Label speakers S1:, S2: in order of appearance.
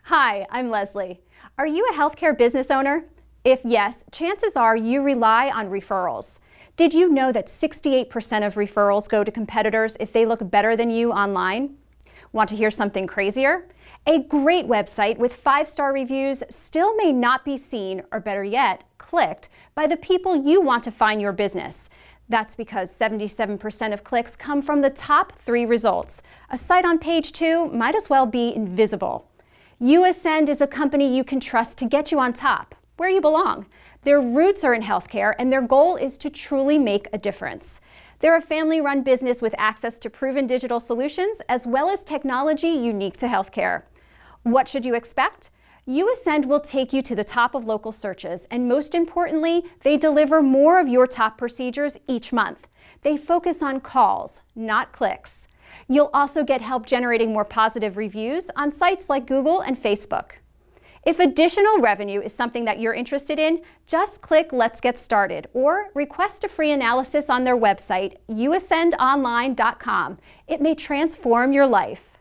S1: Hi, I'm Leslie. Are you a healthcare business owner? If yes, chances are you rely on referrals. Did you know that 68% of referrals go to competitors if they look better than you online? Want to hear something crazier? A great website with 5-star reviews still may not be seen, or better yet, clicked, by the people you want to find your business. That's because 77% of clicks come from the top 3 results. A site on page 2 might as well be invisible. UAscend is a company you can trust to get you on top, where you belong. Their roots are in healthcare, and their goal is to truly make a difference. They're a family-run business with access to proven digital solutions, as well as technology unique to healthcare. What should you expect? UAscend will take you to the top of local searches, and most importantly, they deliver more of your top procedures each month. They focus on calls, not clicks. You'll also get help generating more positive reviews on sites like Google and Facebook. If additional revenue is something that you're interested in, just click Let's Get Started or request a free analysis on their website, uascendonline.com. It may transform your life.